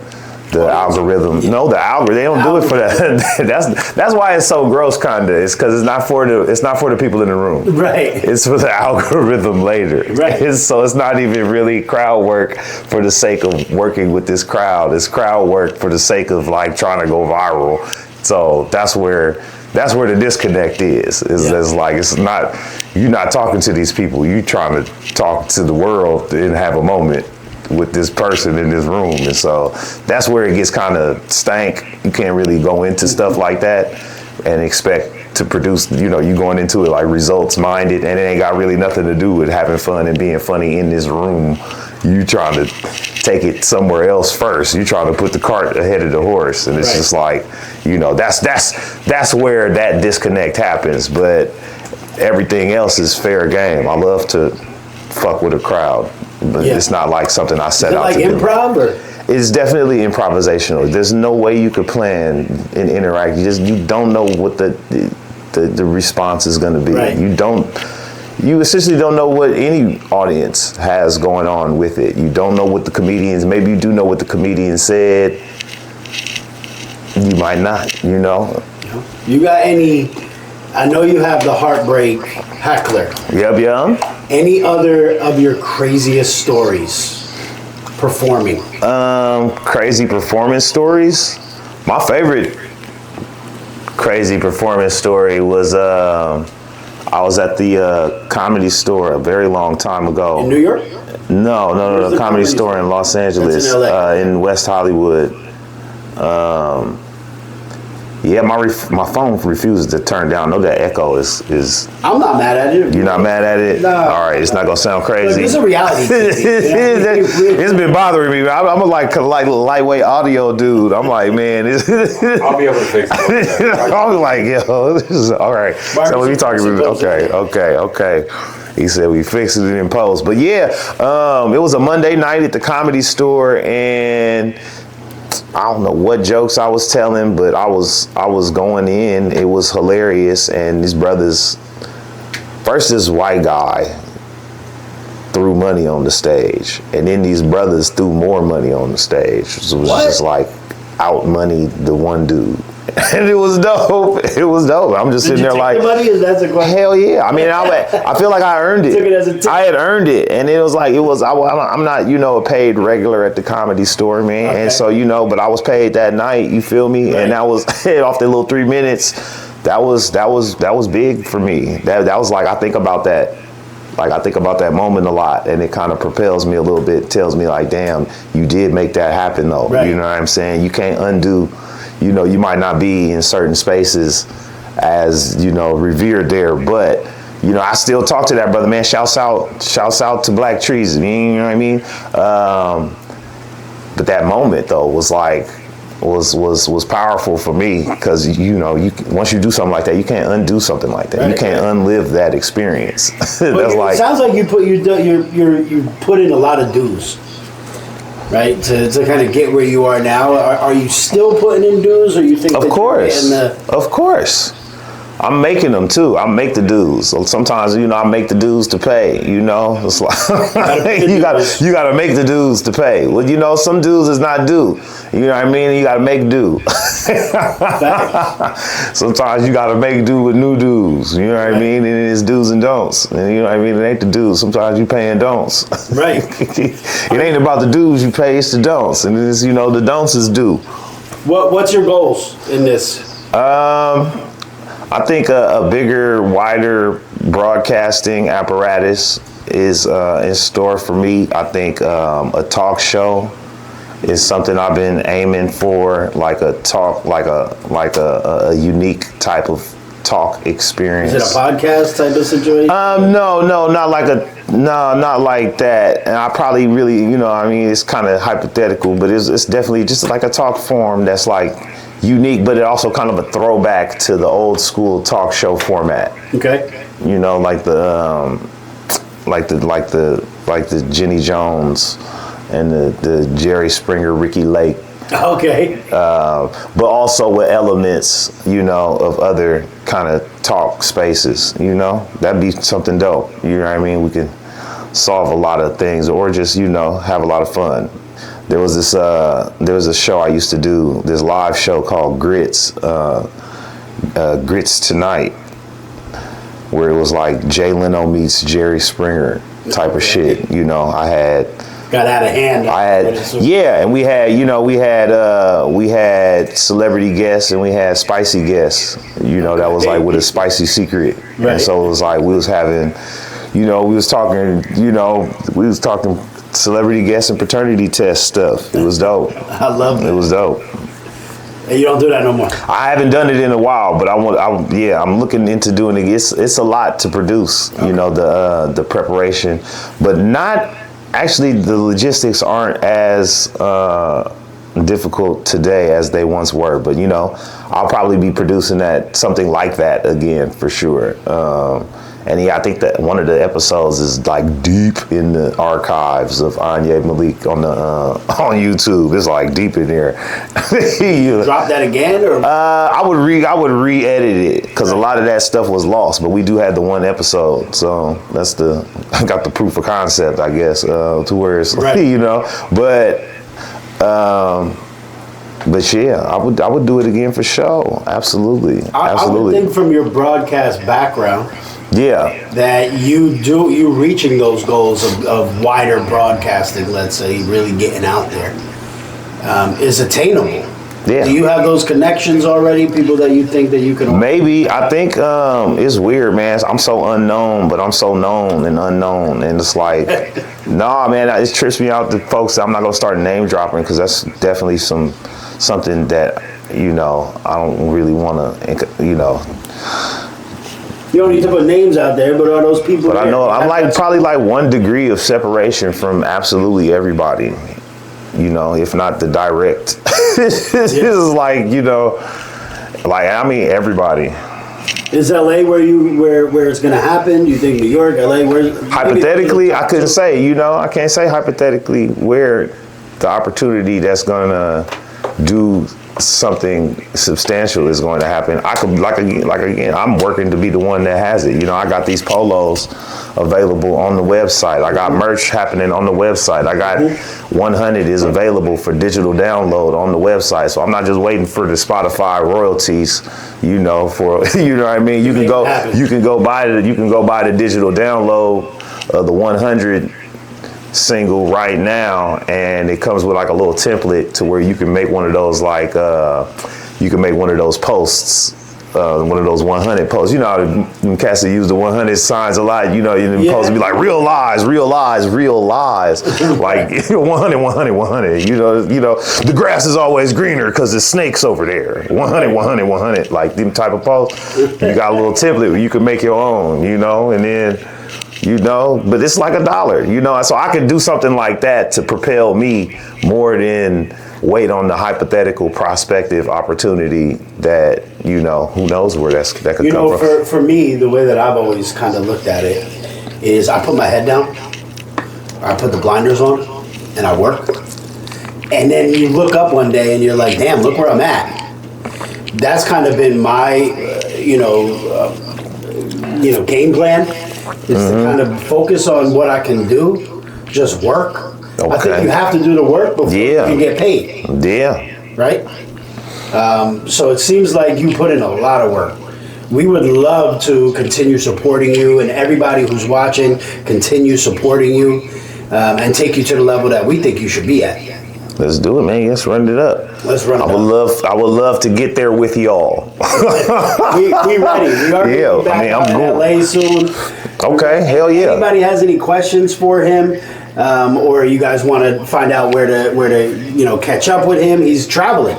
algorithm. No, the algorithm. They don't do it for that. That's why it's so gross, kinda. It's because it's not for the people in the room. Right. It's for the algorithm later. Right. So it's not even really crowd work for the sake of working with this crowd. It's crowd work for the sake of like trying to go viral. So that's where the disconnect is. It's like it's not, you're not talking to these people. You're trying to talk to the world and have a moment with this person in this room. And so that's where it gets kind of stank. You can't really go into stuff like that and expect to produce, you know, you going into it like results minded, and it ain't got really nothing to do with having fun and being funny in this room. You trying to take it somewhere else first. You trying to put the cart ahead of the horse. And it's just like, you know, that's where that disconnect happens. But everything else is fair game. I love to fuck with a crowd. But it's not like something I set out to do. Is it like improv or? It's definitely improvisational. There's no way you could plan and interact. You don't know what the response is going to be. Right. You essentially don't know what any audience has going on with it. You don't know what the comedians, maybe you do know what the comedian said. You might not, you know. You got any I know you have the Heartbreak Heckler. Yep. Any other of your craziest stories performing? Crazy performance stories. My favorite crazy performance story was I was at the Comedy Store a very long time ago. In New York? No, the Comedy Store in Los Angeles, That's in LA. In West Hollywood. Yeah, my phone refuses to turn down. I know that echo is. I'm not mad at it. You're not mad at it? No. All right, it's not gonna sound crazy. It's a reality TV. It's been bothering me. I'm a lightweight audio dude. I'm like, man, I'll be able to fix it. I'm like, yo, this is all right. So we talking about okay. He said we fixed it in post. But yeah, it was a Monday night at the Comedy Store, and I don't know what jokes I was telling, but I was going in. It was hilarious, and these brothers. First, this white guy threw money on the stage, and then these brothers threw more money on the stage. So it was just like out money the one dude. And it was dope. It was dope. I'm just sitting there like, hell yeah. I mean, I feel like I earned it. Took it as a tip. I had earned it, and it was like I'm not a paid regular at the Comedy Store, man. Okay. And so but I was paid that night. You feel me? Right. And that was off the little 3 minutes. That was big for me. That was like I think about that. Like I think about that moment a lot, and it kind of propels me a little bit. Tells me like, damn, you did make that happen though. Right. You know what I'm saying? You can't undo. You might not be in certain spaces as, revered there, but, I still talk to that brother, man. Shouts out to Black Treason, you know what I mean? But that moment though was like, was powerful for me because, once you do something like that, you can't undo something like that. Right, you can't unlive that experience. That's it sounds like you put in a lot of dues. Right, to kind of get where you are now. Are you still putting in dues, or you think? Of course. I'm making them too. I make the dues. So sometimes, I make the dues to pay. It's like you gotta make the dues to pay. Well, some dues is not due. You know what I mean? You gotta make do. Sometimes you gotta make do with new dues. You know what I mean? And it's do's and don'ts. And you know what I mean? It ain't the dues. Sometimes you paying don'ts. Right. It ain't about the dues you pay. It's the don'ts. And it's the don'ts is due. What's your goals in this? I think a bigger, wider broadcasting apparatus is in store for me. I think a talk show is something I've been aiming for, like a unique type of talk experience. Is it a podcast type of situation? No, not like that. And I probably really, it's kind of hypothetical, but it's definitely just like a talk form that's like unique, but it also kind of a throwback to the old school talk show format. Okay. Like the Jenny Jones and the Jerry Springer, Ricky Lake. Okay. But also with elements, of other kind of talk spaces, that'd be something dope. You know what I mean? We can solve a lot of things or just, have a lot of fun. There was a show I used to do, this live show called Grits Tonight, where it was like Jay Leno meets Jerry Springer type of shit. Got out of hand. And we had celebrity guests and we had spicy guests. That was like with a spicy secret. Right. And so it was like we was talking celebrity guests and paternity test stuff. It was dope. I love that. It was dope. And you don't do that no more? I haven't done it in a while, but I'm looking into doing it. It's a lot to produce, okay. The preparation, but not actually the logistics aren't as difficult today as they once were. But I'll probably be producing something like that again for sure. And I think that one of the episodes is like deep in the archives of Anyi Malik on YouTube. It's like deep in there. Drop that again, or I would re-edit it because a lot of that stuff was lost. But we do have the one episode, so that's I got the proof of concept, I guess, to where it's right. But But yeah, I would do it again for sure. Absolutely. I would think from your broadcast background Yeah. that you reaching those goals of wider broadcasting, let's say, really getting out there, is attainable. Yeah. Do you have those connections already? People that you think that you can? Maybe. I think it's weird, man. I'm so unknown, but I'm so known and unknown. And it's like, nah, man, it trips me out. The folks, I'm not going to start name dropping because that's definitely something that, you know, I don't really want to, you know. You don't need to put names out there, but are those people? But I know I'm like probably like 1 degree of separation from absolutely everybody. You know, if not the direct. This is like, you know, like, I mean, everybody. Is LA where it's gonna happen? Do you think New York, LA, where? Hypothetically, I couldn't say, you know, I can't say hypothetically where the opportunity that's gonna do something substantial is going to happen. I could, like again, I'm working to be the one that has it. You know, I got these polos available on the website. I got merch happening on the website. I got 100 is available for digital download on the website. So I'm not just waiting for the Spotify royalties, you know, for, you know what I mean? You can go buy the digital download of the 100 single right now, and it comes with like a little template to where you can make one of those, like you can make one of those posts, one of those 100 posts. You know, cats that use the 100 signs a lot. You know, the posts be like real lies, like 100, 100, 100. You know, the grass is always greener because the snake's over there. 100, 100, 100. Like them type of posts. You got a little template where you can make your own. You know, and then. You know, but it's like $1, you know, so I could do something like that to propel me more than wait on the hypothetical prospective opportunity that, you know, who knows where that could come from. You know, for me, the way that I've always kind of looked at it is I put my head down, I put the blinders on, and I work. And then you look up one day and you're like, damn, look where I'm at. That's kind of been my, game plan. Is to kind of focus on what I can do, just work. Okay. I think you have to do the work before you can get paid. Yeah. Right? So it seems like you put in a lot of work. We would love to continue supporting you, and everybody who's watching, continue supporting you, and take you to the level that we think you should be at. Let's do it, man. Let's run it up. Let's run it up. I would love to get there with y'all. we ready. We are going back out in LA soon. Okay, hell yeah. Anybody has any questions for him, or you guys want to find out where to catch up with him? He's traveling.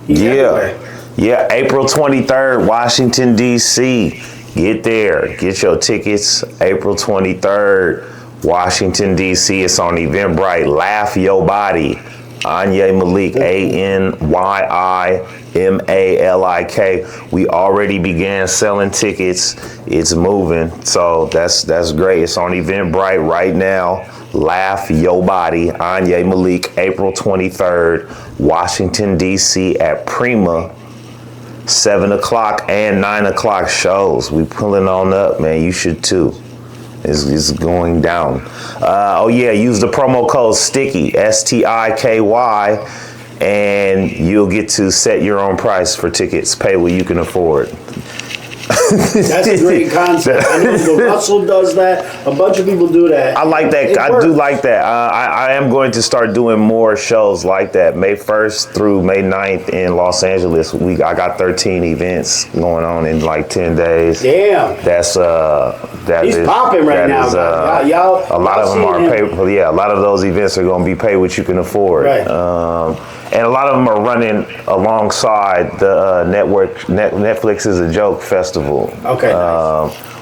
He's everywhere. Yeah, April 23rd, Washington, D.C. Get there. Get your tickets. April 23rd, Washington, D.C. It's on Eventbrite. Laugh Your Body. Anyi Malik, ANYI MALIK. We already began selling tickets. It's moving, so that's great. It's on Eventbrite right now. Laugh Your Body, Anyi Malik, April 23rd, Washington, D.C. at Prima. 7 o'clock and 9 o'clock shows. We pulling on up, man. You should too. It's going down. Use the promo code STIKY, STIKY, and you'll get to set your own price for tickets. Pay what you can afford. That's a great concept. I know the Russell does that. A bunch of people do that. I like that. I do like that. I am going to start doing more shows like that. May 1st through May 9th in Los Angeles. I got 13 events going on in like 10 days. Damn. He's popping right now. Y'all. A lot of them are paid. Yeah, a lot of those events are going to be pay what you can afford. Right. And a lot of them are running alongside the Netflix is a Joke Festival. Okay.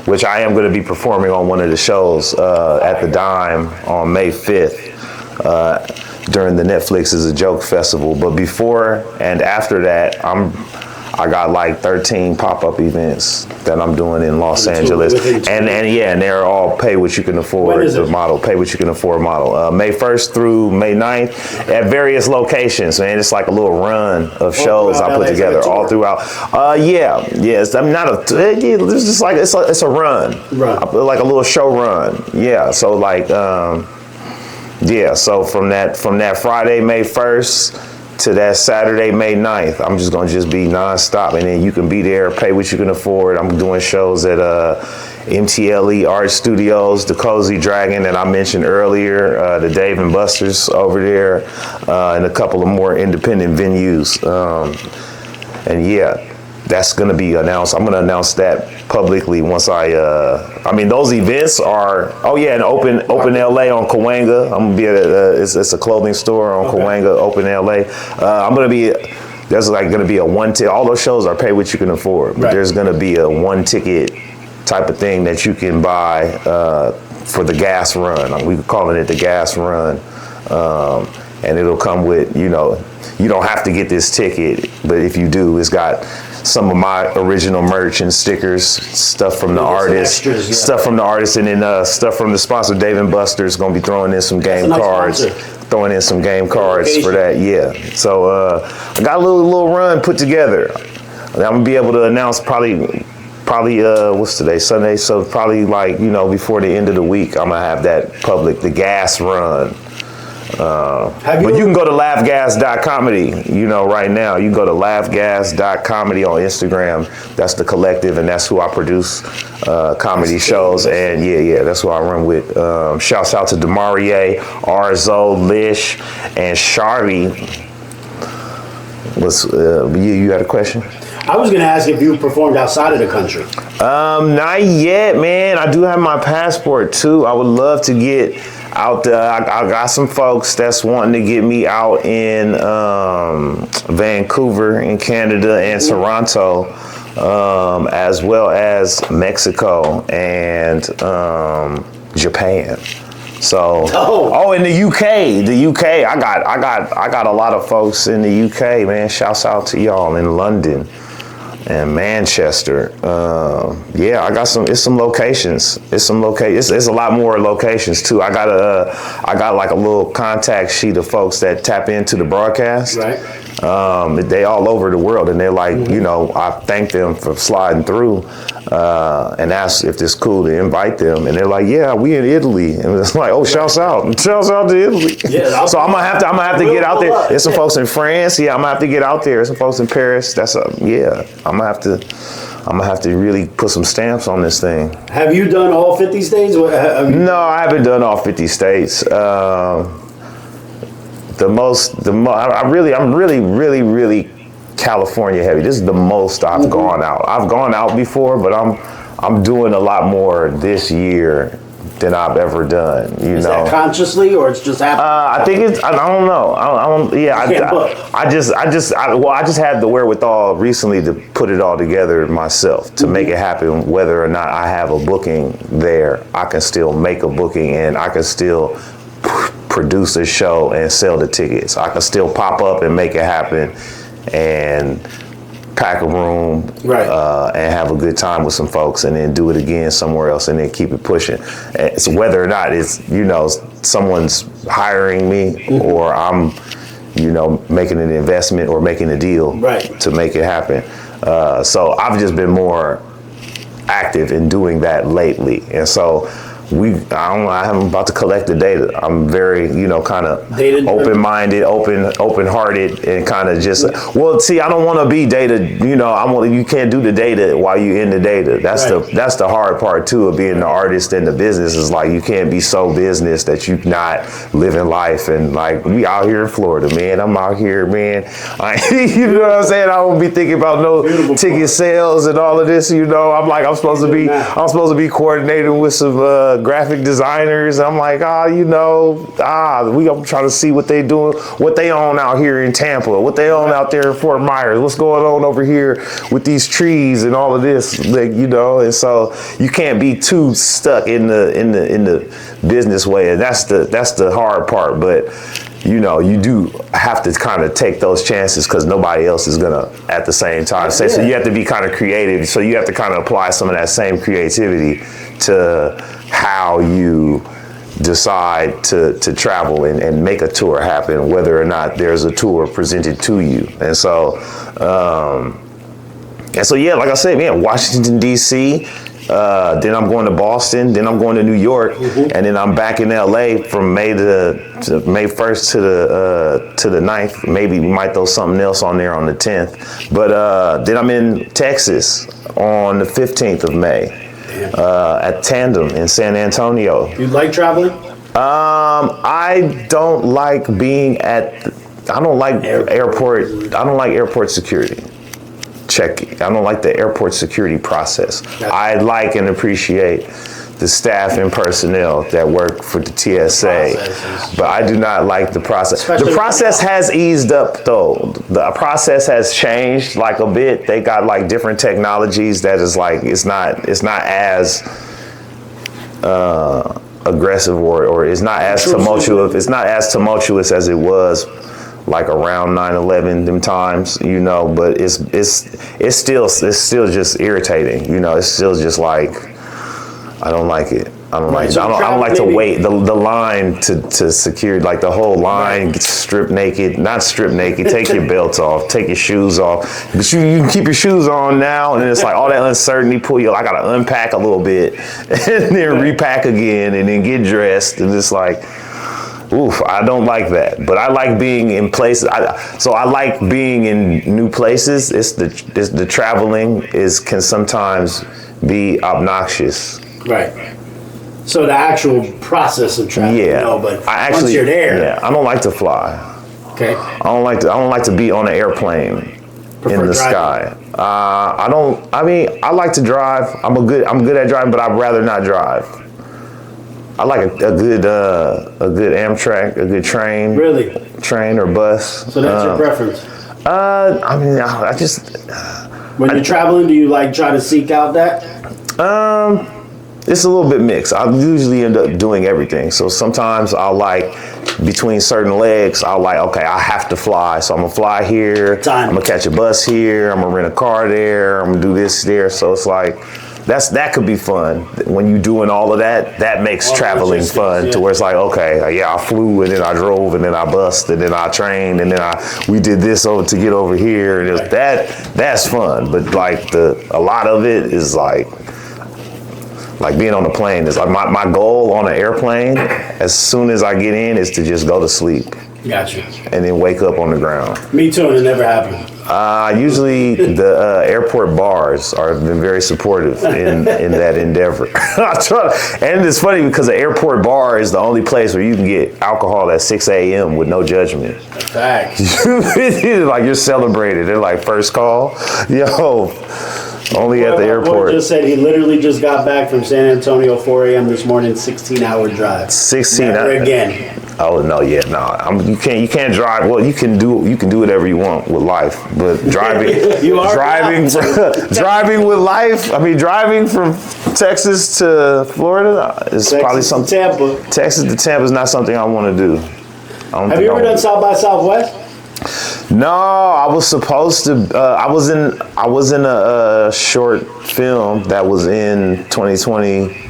Which I am going to be performing on one of the shows at the Dime on May 5th during the Netflix is a Joke Festival. But before and after that, I got like 13 pop-up events that I'm doing in Los Angeles. And they're all pay what you can afford model, pay what you can afford model. May 1st through May 9th at various locations, man. It's like a little run of shows I put together all throughout. Yes. I'm not it's just like, it's a run. Like a little show run. Yeah. So like, so from that Friday, May 1st, to that Saturday, May 9th. I'm just going to be nonstop. And then you can be there, pay what you can afford. I'm doing shows at MTLE Art Studios, the Cozy Dragon that I mentioned earlier, the Dave and Buster's over there, and a couple of more independent venues. And yeah, that's going to be announced. I'm going to announce that publicly once I mean, those events are, and Open LA on Cahuenga. I'm going to be at it's a clothing store on Cahuenga, Open LA. I'm going to be, there's like going to be a one ticket, all those shows are pay what you can afford, but there's going to be a one ticket type of thing that you can buy for the gas run. We're calling it the gas run. And it'll come with, you don't have to get this ticket, but if you do, it's got some of my original merch and stickers, stuff from the artists, stuff from the artists, and then stuff from the sponsor. Dave and Buster's gonna be throwing in some game cards, for that. Yeah. So I got a little run put together. I'm gonna be able to announce probably what's today, Sunday? So probably like before the end of the week, I'm gonna have that public, the gas run. But you can go to laughgas.comedy, right now. You can go to laughgas.comedy on Instagram. That's the collective, and that's who I produce comedy shows. And that's who I run with. Shouts out to Demarie, Arzo, Lish, and Shari. You had a question? I was going to ask if you performed outside of the country. Not yet, man. I do have my passport too. I would love to get out there. I got some folks that's wanting to get me out in Vancouver in Canada and Toronto, as well as Mexico and Japan. So, in the UK, I got a lot of folks in the UK, man. Shouts out to y'all in London and Manchester. I got some locations. It's a lot more locations too. I got like a little contact sheet of folks that tap into the broadcast. Right. They all over the world, and they're like, I thank them for sliding through, and asked if it's cool to invite them, and they're like, yeah, we in Italy, and it's like, shouts out to Italy. Yeah, so I'm gonna have to get out there. There's some folks in France. Yeah, I'm gonna have to get out there. There's some folks in Paris. I'm gonna have to really put some stamps on this thing. Have you done all 50 states? No, I haven't done all 50 states. I'm really California heavy. This is the most I've gone out. I've gone out before, but I'm doing a lot more this year than I've ever done. Is that consciously, or it's just happening? I think it's. I don't know. I just had the wherewithal recently to put it all together myself to make it happen. Whether or not I have a booking there, I can still make a booking, and I can still produce a show and sell the tickets. I can still pop up and make it happen, and pack a room, and have a good time with some folks, and then do it again somewhere else, and then keep it pushing. So whether or not it's someone's hiring me, or I'm making an investment or making a deal to make it happen. So I've just been more active in doing that lately, and so I'm about to collect the data. I'm very, kind of open-minded, open-hearted, and kind of just, I don't want to be data, you can't do the data while you're in the data. That's the hard part too of being the artist in the business, is like, you can't be so business that you're not living life. And like, we out here in Florida, man. I'm out here, man. You know what I'm saying? I don't be thinking about no ticket sales and all of this, I'm like, I'm supposed to be coordinating with some graphic designers. I'm like, I'm trying to see what they doing, what they own out here in Tampa, what they own out there in Fort Myers, what's going on over here with these trees and all of this, and so you can't be too stuck in the business way, and that's the hard part. But you do have to kind of take those chances, because nobody else is gonna at the same time say. So you have to be kind of creative. So you have to kind of apply some of that same creativity to how you decide to travel and make a tour happen, whether or not there's a tour presented to you. And so, like I said, man, Washington, D.C., Then I'm going to Boston. Then I'm going to New York, and then I'm back in LA from May 1st to the 9th. Maybe we might throw something else on there on the 10th. But then I'm in Texas on the 15th of May at Tandem in San Antonio. You like traveling? I don't like being I don't like airport. I don't like airport security checking. I don't like the airport security process. I like and appreciate the staff and personnel that work for the TSA, but I do not like the process. The process has eased up though. The process has changed like a bit. They got like different technologies that is like, it's not as aggressive or it's not as tumultuous. It's not as tumultuous as it was like around 9/11 them times, you know, but it's still just irritating, you know. It's still just like, I don't like it. I don't like to wait. The line to secure, like the whole line, not strip naked, take your belts off, take your shoes off. But you can keep your shoes on now, and it's like all that uncertainty I gotta unpack a little bit and then repack again and then get dressed, and it's like, oof, I don't like that. But I like being in places. I like being in new places. It's the traveling can sometimes be obnoxious. Right. So the actual process of traveling, but once you're there. I don't like to fly. Okay. I don't like to be on an airplane in the sky. I like to drive. I'm good at driving, but I'd rather not drive. I like a good Amtrak, a good train. Really? Train or bus. So that's your preference? I just... When you're traveling, do you like try to seek out that? It's a little bit mixed. I usually end up doing everything. So sometimes I'll like, between certain legs, I'll like, okay, I have to fly. So I'm gonna fly here. I'm gonna catch a bus here. I'm gonna rent a car there. I'm gonna do this there. So it's like, that could be fun. When you're doing all of that, that makes traveling fun, to where it's like, okay, I flew and then I drove and then I bussed and then I trained and then we did this to get over here, and that's fun. But like a lot of it is like being on a plane is like my goal on an airplane. As soon as I get in, is to just go to sleep. Gotcha. And then wake up on the ground. Me too, and it never happened. Usually the airport bars have been very supportive in that endeavor. And it's funny because the airport bar is the only place where you can get alcohol at 6 a.m. with no judgment. Facts. Like you're celebrated. They're like first call. Only at the airport. Boy just said he literally just got back from San Antonio 4 a.m. this morning, 16-hour drive. 16 Never again. Oh no, you can't drive. Well, you can do whatever you want with life, but driving with life. I mean, driving from Texas to Florida is probably something. Texas to Tampa is not something I want to do. Have you ever done South by Southwest? No, I was supposed to. I was in a short film that was in 2020.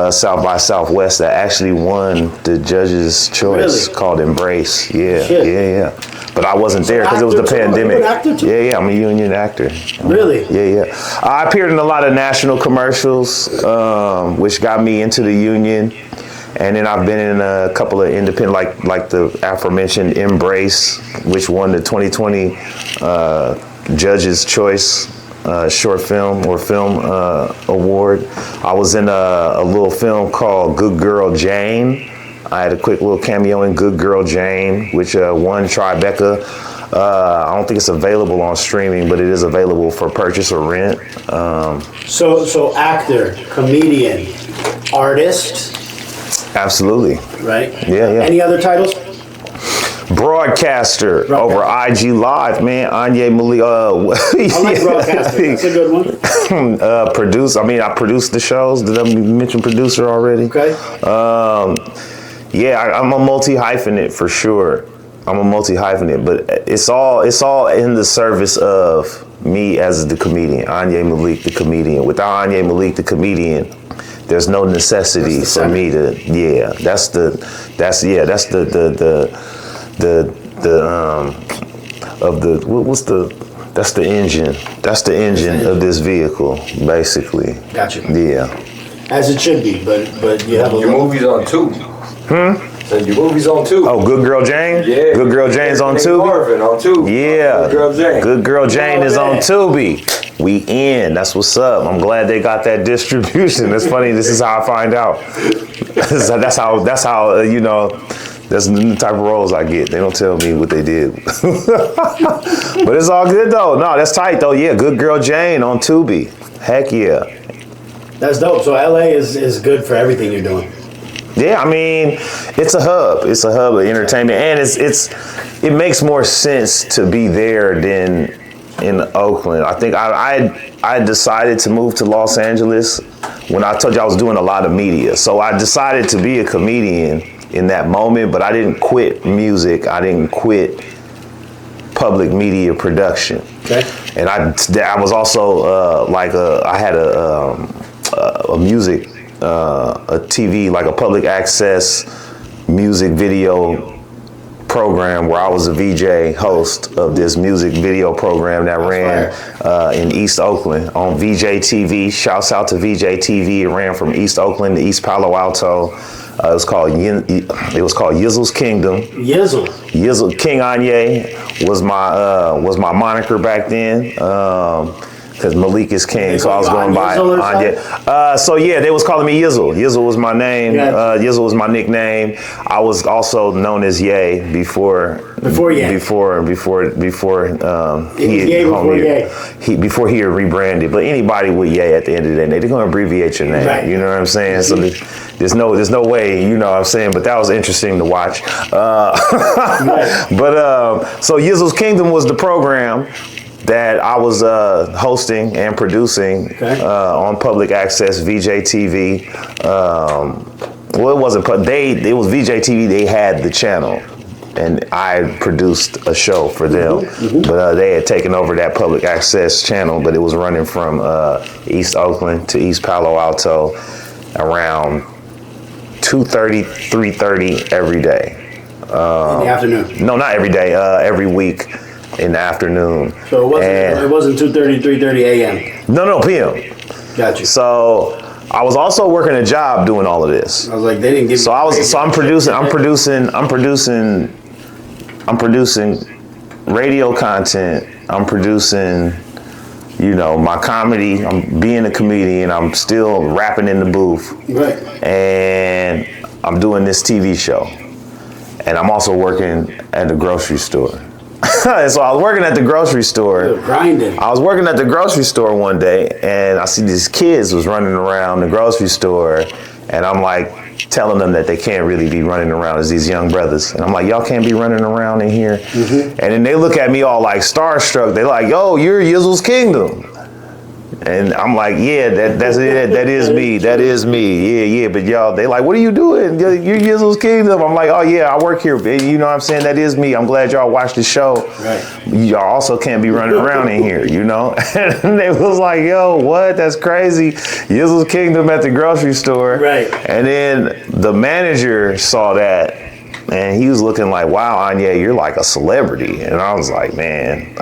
South by Southwest that actually won the judge's choice, called Embrace. Yeah. But I wasn't there because it was the pandemic. You're an actor too? Yeah, I'm a union actor. Really? Yeah. I appeared in a lot of national commercials, which got me into the union. And then I've been in a couple of independent, like the aforementioned Embrace, which won the 2020 Judge's Choice short film or film award. I was in a little film called Good Girl Jane. I had a quick little cameo in Good Girl Jane, which won Tribeca. I don't think it's available on streaming, but it is available for purchase or rent. So actor, comedian, artist. Absolutely. Right? Yeah. Any other titles? Broadcaster over IG Live, man. Anyi Malik. I like broadcaster. That's a good one. Produce. I mean, I produced the shows. Did I mention producer already? Okay. I'm a multi-hyphenate for sure. I'm a multi-hyphenate, but it's all in the service of me as the comedian, Anyi Malik, the comedian. Without Anyi Malik, the comedian, there's no necessity for me to. Yeah, that's the That's the engine. That's the engine of this vehicle, basically. Gotcha. Yeah. As it should be, but you have a Your movie's on Tubi. So your movie's on Tubi. Oh, Good Girl Jane? Yeah. Good Girl Jane's on Anthony Tubi? Marvin on Tubi. Yeah. Good Girl Jane. Good Girl Jane is on man. Tubi. We in. That's what's up. I'm glad they got that distribution. That's funny. This is how I find out. That's how you know, that's the type of roles I get. They don't tell me what they did. But it's all good though. No, that's tight though. Yeah, Good Girl Jane on Tubi. Heck yeah. That's dope. So LA is good for everything you're doing. Yeah, I mean, it's a hub. It's a hub of entertainment, and it makes more sense to be there than in Oakland. I think I decided to move to Los Angeles when I told you I was doing a lot of media. So I decided to be a comedian in that moment, but I didn't quit music. I didn't quit public media production. Okay. And I was also I had a music, a TV, like a public access music video program where I was a VJ host of this music video program that ran in East Oakland on VJ TV. Shouts out to VJ TV. It ran from East Oakland to East Palo Alto. It was called Yizzle's Kingdom. Yizzle King Anyi was my moniker back then. Because Malik is king, so I was going by Anyi. So yeah, they was calling me Yizzle. Yizzle was my name. Yizzle was my nickname. I was also known as Ye before Ye. Before he had rebranded. But anybody with Ye at the end of the day, they're gonna abbreviate your name. Right. You know what I'm saying? So there's no way. You know what I'm saying? But that was interesting to watch. So Yizzle's Kingdom was the program that I was hosting and producing on public access VJ TV. Well, it wasn't. It was VJ TV. They had the channel, and I produced a show for them. But they had taken over that public access channel. But it was running from East Oakland to East Palo Alto around 2:30, 3:30 every day. In the afternoon. No, not every day. Every week. In the afternoon. So it wasn't 2:30, 3:30 a.m. No, PM. Gotcha. So I was also working a job doing all of this. I was like, they didn't give. So I'm producing radio content. I'm producing, my comedy. I'm being a comedian. I'm still rapping in the booth. Right. And I'm doing this TV show. And I'm also working at the grocery store. So I was working at the grocery store. Grinding. I was working at the grocery store one day, and I see these kids was running around the grocery store, and I'm like telling them that they can't really be running around as these young brothers. And I'm like, y'all can't be running around in here. And then they look at me all like starstruck. They're like, yo, you're Yizzle's Kingdom. And I'm like, yeah, that's it. That is me. That is me. Yeah. But y'all, they like, what are you doing? You're Yizzle's Kingdom. I'm like, oh yeah, I work here. You know what I'm saying? That is me. I'm glad y'all watched the show. Right. Y'all also can't be running around in here, And they was like, yo, what? That's crazy. Yizzle's Kingdom at the grocery store. Right. And then the manager saw that, and he was looking like, wow, Anyi, you're like a celebrity. And I was like, man,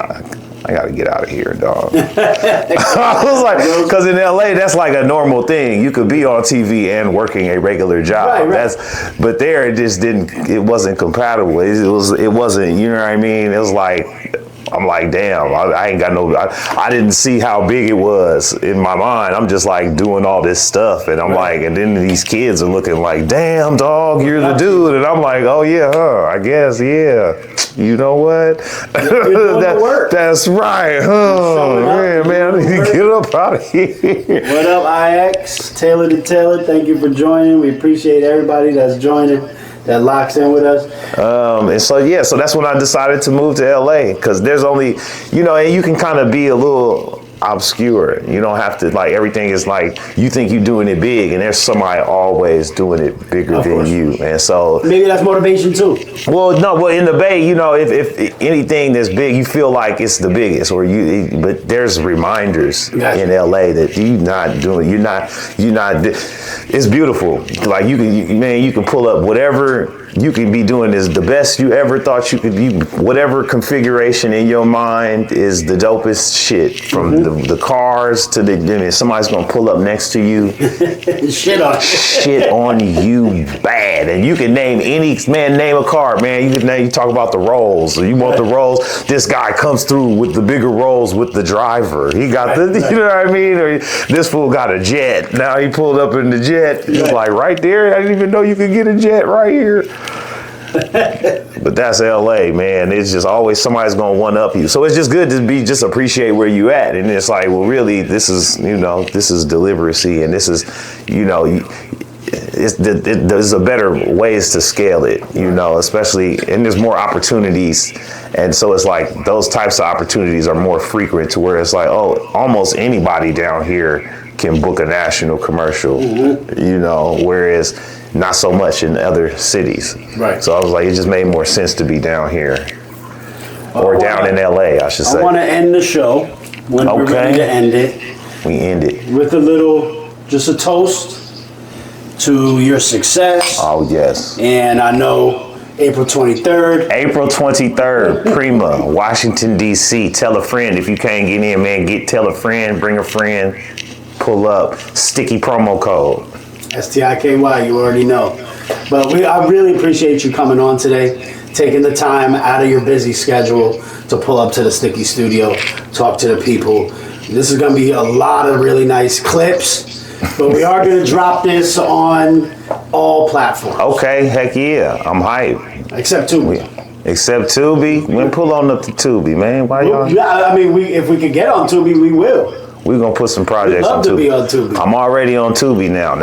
I gotta get out of here, dog. I was like, because in LA, that's like a normal thing. You could be on TV and working a regular job. Right. But there, it wasn't compatible. It wasn't, you know what I mean? It was like, I'm like, damn, I ain't got I didn't see how big it was in my mind. I'm just like doing all this stuff. And I'm like, and then these kids are looking like, damn, dog, you're the dude. And I'm like, oh yeah, I guess, yeah. You know what? That's right. Oh, man, I need to get up out of here. What up, IX? Taylor to Taylor, thank you for joining. We appreciate everybody that's joining, that locks in with us. And so that's when I decided to move to LA, because there's only, and you can kind of be a little obscure. You don't have to, like, everything is like, you think you're doing it big, and there's somebody always doing it bigger than you. And so maybe that's motivation too. Well, in the Bay, if anything that's big, you feel like it's the biggest, but there's reminders in LA that you're not, it's beautiful. Like you can pull up whatever you can be doing this the best you ever thought you could. Whatever configuration in your mind is the dopest shit. From the cars to the. I mean, somebody's gonna pull up next to you. Shit on. Shit on you bad, and you can name name a car, man. You talk about the rolls. You want the rolls. This guy comes through with the bigger rolls with the driver. He got you know what I mean? Or this fool got a jet. Now he pulled up in the jet. He's like right there. I didn't even know you could get a jet right here. But that's LA, man. It's just always somebody's gonna one up you. So it's just good to just appreciate where you at. And it's like, well, really, this is deliberacy, and this is, there's a better ways to scale it, especially, and there's more opportunities. And so it's like those types of opportunities are more frequent to where it's like, oh, almost anybody down here can book a national commercial, whereas not so much in other cities. Right. So I was like, it just made more sense to be down here. Or down in LA, I should say. I want to end the show when we're ready to end it. We end it. With just a toast to your success. Oh, yes. And I know April 23rd. April 23rd, Prima, Washington, D.C. Tell a friend. If you can't get in, man, tell a friend, bring a friend, pull up. Sticky promo code. STIKY, you already know. But I really appreciate you coming on today, taking the time out of your busy schedule to pull up to the Sticky Studio, talk to the people. This is going to be a lot of really nice clips, but we are going to drop this on all platforms. Okay, heck yeah, I'm hyped. Except Tubi. Except Tubi? When pull on up to Tubi, man. Why y'all? Yeah, I mean, if we could get on Tubi, we will. We're going to put some projects on Tubi. We'd love to be on Tubi. I'm already on Tubi now.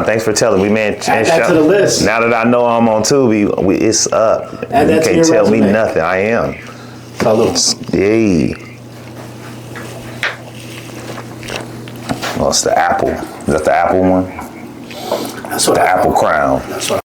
Thanks for telling me, man. Add that to the list. Now that I know I'm on Tubi, it's up. Add you that to can't your tell me resume. nothing. I am. Salud. Yay. Well, it's the Apple. Is that the Apple one? That's what The Apple Crown. That's what